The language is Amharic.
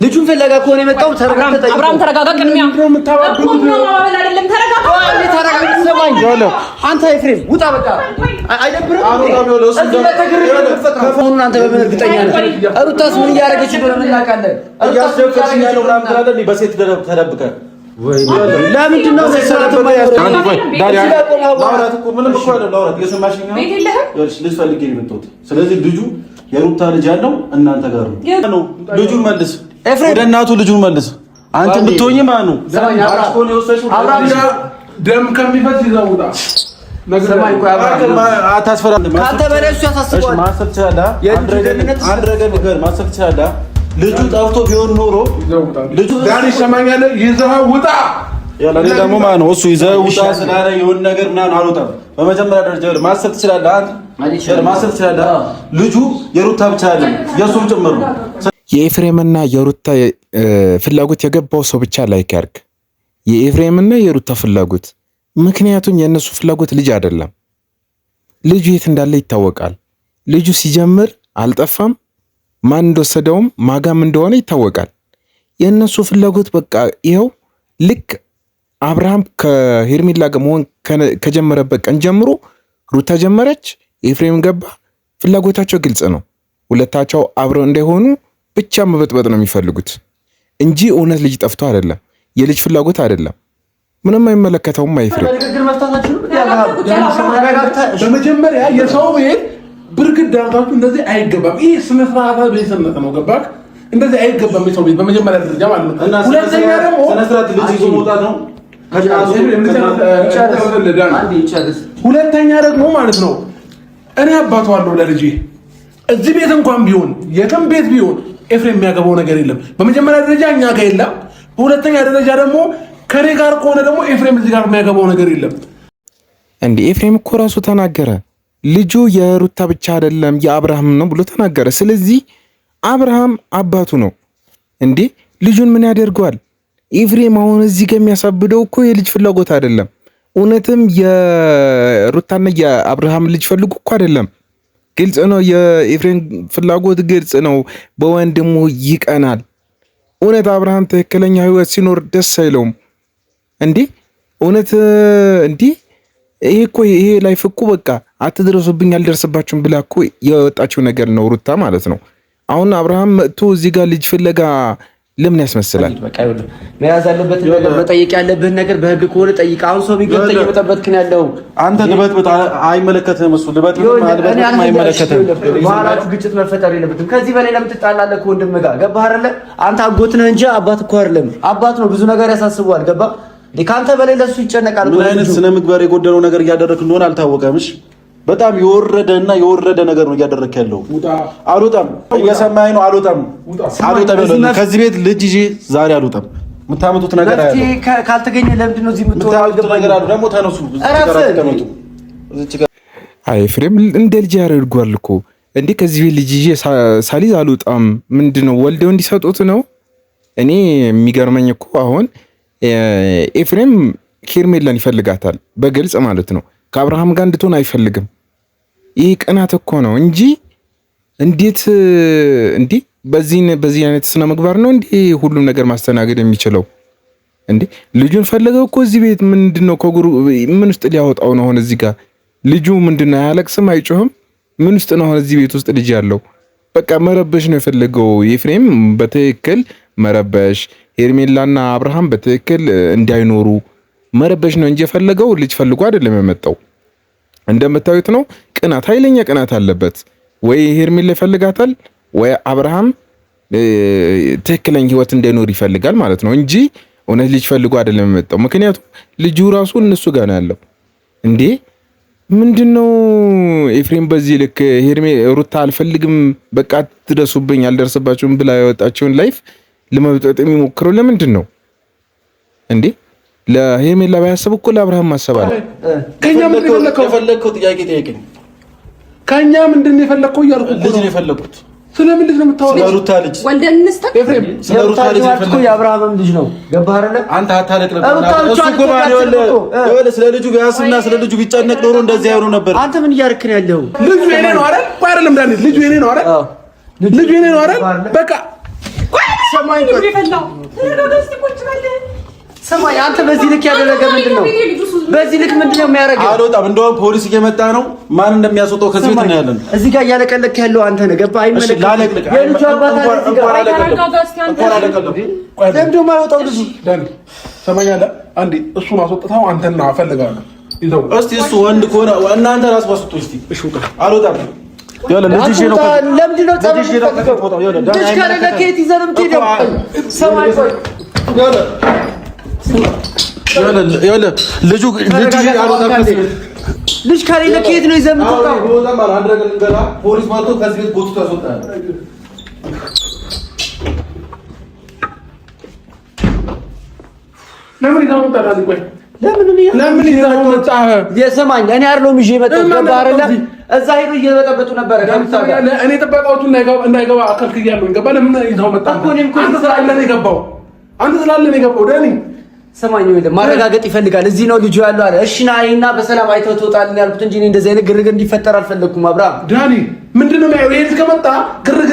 ልጁን ፈለጋ ከሆነ የመጣው አብራም ተረጋጋ። ቅድሚያ ነው የምታወራው ነው ማለት አይደለም። ተረጋጋ ሰማኝ ያለው አንተ ኤፍሬም ውጣ በቃ አይደብርም። ከፎኑ አንተ በእርግጠኛ ነህ ሩታስ ምን እያደረገች እንደሆነ እናውቃለን። እያስደፈርሽኝ ያለው ምናምን ትላለህ። በሴት ተደብቀ ወይ ለምንድን ነው ሰራት ማያስ ማውራት እኮ ምንም እኮ አይደለም። ማውራት የሰማሽኝ ነው ይኸውልሽ ልጅ ፈልጌ ነው የመጣሁት። ስለዚህ ልጁ የሩታ ልጅ ያለው እናንተ ጋር ነው። ልጁን መልስ ወደ እናቱ ልጁን መልስ። አንተ ብትሆኚ ማን ነው አራስኮን የወሰድሽው? ደም ከሚፈስ ይዘውጣ ነገርማይ ቆይ አታስፈራ። ካንተ በላይ እሱ ያሳስባል። ማሰብ ትችላለህ። አንድ ነገር ማሰብ ትችላለህ። ልጁ ጠፍቶ ቢሆን ኖሮ ልጁ ዳር ይሰማኛል። ይዘህ ውጣ ያለ ደግሞ ማን ነው እሱ? ይዘህ ውጣ ስላለ የሆነ ነገር ምናምን አልወጣም። በመጀመሪያ ደረጃ ማሰብ ትችላለህ። አንተ ማሰብ ትችላለህ። ልጁ የሩታ ብቻ አይደለም የሱም ጭምር ነው። የኤፍሬምና የሩታ ፍላጎት የገባው ሰው ብቻ ላይክ ያርግ። የኤፍሬምና የሩታ ፍላጎት፣ ምክንያቱም የእነሱ ፍላጎት ልጅ አይደለም። ልጁ የት እንዳለ ይታወቃል። ልጁ ሲጀምር አልጠፋም። ማን እንደወሰደውም ማጋም እንደሆነ ይታወቃል። የእነሱ ፍላጎት በቃ ይኸው ልክ አብርሃም ከሄርሜላ ጋር መሆን ከጀመረበት ቀን ጀምሮ ሩታ ጀመረች፣ ኤፍሬም ገባ። ፍላጎታቸው ግልጽ ነው። ሁለታቸው አብረው እንዳይሆኑ ብቻ መበጥበጥ ነው የሚፈልጉት እንጂ እውነት ልጅ ጠፍቶ አይደለም። የልጅ ፍላጎት አይደለም። ምንም አይመለከተውም። ኤፍሬም በመጀመሪያ የሰው ቤት ብርግድ ዳርታችሁ እንደዚህ አይገባም። ይሄ ስነ ስርዓት ቤተሰብነት ነው። ገባክ? እንደዚህ አይገባም የሰው ቤት በመጀመሪያ ደረጃ ማለት ነው። ሁለተኛ ደግሞ ስነ ስርዓት ልጅ ይዞ መውጣት ነው። ሁለተኛ ደግሞ ማለት ነው እኔ አባቱ አለው ለልጄ እዚህ ቤት እንኳን ቢሆን የትም ቤት ቢሆን ኤፍሬም የሚያገባው ነገር የለም። በመጀመሪያ ደረጃ እኛ ጋር የለም። በሁለተኛ ደረጃ ደግሞ ከኔ ጋር ከሆነ ደግሞ ኤፍሬም እዚህ ጋር የሚያገባው ነገር የለም። እንዴ ኤፍሬም እኮ ራሱ ተናገረ። ልጁ የሩታ ብቻ አይደለም የአብርሃም ነው ብሎ ተናገረ። ስለዚህ አብርሃም አባቱ ነው እንዴ። ልጁን ምን ያደርገዋል? ኤፍሬም አሁን እዚህ ጋር የሚያሳብደው እኮ የልጅ ፍላጎት አይደለም። እውነትም የሩታና የአብርሃም ልጅ ፈልጉ እኮ አይደለም። ግልጽ ነው። የኤፍሬም ፍላጎት ግልጽ ነው። በወንድሙ ይቀናል። እውነት አብርሃም ትክክለኛ ህይወት ሲኖር ደስ አይለውም እንዴ? እውነት እንዴ? ይሄ እኮ ይሄ ላይ ፍቁ በቃ አትድረሱብኝ አልደርስባችሁም ብላ እኮ የወጣችው ነገር ነው ሩታ ማለት ነው። አሁን አብርሃም መጥቶ እዚህ ጋር ልጅ ፍለጋ ለምን ያስመስላል? በቃ ይኸውልህ መያዝ ያለበት ነገር መጠየቅ ያለብህ ነገር በህግ ከሆነ ጠይቅ። አሁን ሰው ቢገጥ እየበጠበጥክን ያለው አንተ ልበጥበጥ አይመለከትህም። እሱ ልበጥበጥ አይመለከትህም። በኋላችሁ ግጭት መፈጠር የለበትም። ከዚህ በላይ ለምን ትጣላለህ? ከወንድም ጋር ገባህ አይደለ? አንተ አጎት ነህ እንጂ አባት እኮ አይደለም። አባት ነው፣ ብዙ ነገር ያሳስበዋል። ገባህ? ከአንተ በላይ ለሱ ይጨነቃል። ምን አይነት ስነ ምግባር የጎደለው ነገር እያደረግህ እንደሆነ አልታወቀም። እሺ በጣም የወረደ ነገር ነው እያደረክ ያለው። አልወጣም፣ እየሰማኸኝ ነው? አልወጣም። ከዚህ ቤት ልጅ ይዤ ዛሬ አልወጣም። የምታመጡት ነገር አለ። ካልተገኘ ለምንድን ነው እዚህ የምትወጣው? ነገር አለ ደግሞ ተነሱ። አይ ኤፍሬም እንደ ልጅ ያደርጓል እኮ እንዴ። ከዚህ ቤት ልጅ ይዤ ሳሊዝ አልወጣም። ምንድነው ወልደው እንዲሰጡት ነው? እኔ የሚገርመኝ እኮ አሁን ኤፍሬም ሄርሜላን ይፈልጋታል በግልጽ ማለት ነው። ከአብርሃም ጋር እንድትሆን አይፈልግም። ይህ ቅናት እኮ ነው እንጂ እንዴት እንዴ በዚህ አይነት ስነ ምግባር ነው እንዴ ሁሉም ነገር ማስተናገድ የሚችለው? እንዴ ልጁን ፈለገው እኮ እዚህ ቤት ምንድነው ከጉሩ ምን ውስጥ ሊያወጣው ነው? አሁን እዚህ ጋር ልጁ ምንድነው አያለቅስም፣ አይጮህም? ምን ውስጥ ነው አሁን እዚህ ቤት ውስጥ ልጅ ያለው? በቃ መረበሽ ነው የፈለገው ኤፍሬም፣ በትክክል መረበሽ። ሄርሜላና አብርሃም በትክክል እንዳይኖሩ መረበሽ ነው እንጂ የፈለገው ልጅ ፈልጎ አይደለም የመጣው። እንደምታዩት ነው። ቅናት፣ ኃይለኛ ቅናት አለበት። ወይ ሄርሜላ ይፈልጋታል ወይ አብርሃም ትክክለኛ ህይወት እንዳይኖር ይፈልጋል ማለት ነው እንጂ እውነት ልጅ ፈልጎ አይደለም የመጣው። ምክንያቱም ልጁ ራሱ እነሱ ጋር ነው ያለው። እንዴ ምንድነው ኤፍሬም በዚህ ልክ ሩታ አልፈልግም በቃ ትደሱብኝ አልደርስባችሁም ብላ ያወጣችውን ላይፍ ለመብጠጥ የሚሞክረው ለምንድን ነው እንዴ? ለሄርሜላ ባያሰብ እኮ ለአብርሃም ማሰብ አለ። ከኛ ምንድን ነው የፈለከው? ጥያቄ ጠይቀኝ። ከኛ ምንድን ነው የፈለከው እያልኩ ልጅ ነው የፈለኩት። ስለምን ልጅ ነው የምታወራው? ስለሩታ ልጅ ወልደን እንስጠት። ኤፍሬም ስለሩታ ልጅ እኮ የአብርሃም ልጅ ነው። ገባህ አይደለ? አንተ አታለቅለቅ። እሱ እኮ ማለት ስለ ልጁ ቢያስብና ስለ ልጁ ቢጨነቅ ኖሮ እንደዚህ አይሆኑ ነበር። አንተ ምን እያደረክ ነው ያለው? ልጁ የኔ ነው አይደል? አይደለም ዳንኤል፣ ልጁ የኔ ነው አይደል? ልጁ የኔ ነው አይደል? በቃ ሰማኝ ሰማኝ አንተ በዚህ ልክ ያደረገ ምንድነው? በዚህ ልክ ምንድነው የሚያደርገው? አልወጣም። እንደውም ፖሊስ እየመጣ ነው። ማን እንደሚያስወጣው ከዚህ ቤት ነው ያለን። እዚህ ጋር እያለቀለክ ያለው አንተ ነህ። ገባህ? አይመለከትም። የልጁ አባት አለ እዚህ ጋር። ለምንድን ነው የማይወጣው ልጁ? ሰማኛለህ? አንዴ እሱን አስወጥተው አንተና እፈልጋለሁ ይዘው እስቲ እሱ ወንድ ከሆነ እናንተ ራስ ዋስጡ እስቲ። እሺ አልወጣም። ያለ ልጅ ነው። ለምንድን ነው ጸብ የምትፈጥረው? ልጅ ካለ ለኬት ይዘህ ነው የምትሄደው? ሰማኝ ቆይ ያለ ልጅ ከሌለ ከየት ነው ይዘህ የምትወጣው? ፖሊስ መጥቶ ከዚህ ቤት ጎትቶ ያስወጣል። ለምን ይዘው መጣህ? ለምን ይዘው መጣህ? የሰማኝ እኔ አይደለሁም ይዤ የመጣሁት። ገባህ አይደለ? እዛ ሄዶ እየበጠበጡ ነበረ። እኔ ጥበቃዎቹ እንዳይገባ አከልክያለሁ። ገባህ? ለምን ይዘው መጣህ? አንተ ስላለ ነው የገባው። ዳኒ ሰማኝ ወይ ማረጋገጥ ይፈልጋል። እዚህ ነው ልጁ ያለው አለ። እሺ ና አይና በሰላም አይተው ትወጣለህ ያልኩት እንጂ እኔ እንደዚህ አይነት ግርግር እንዲፈጠር አልፈለኩም። አብርሃም ዳኒ ምንድነው የሚያየው? ይሄ ከመጣ ግርግር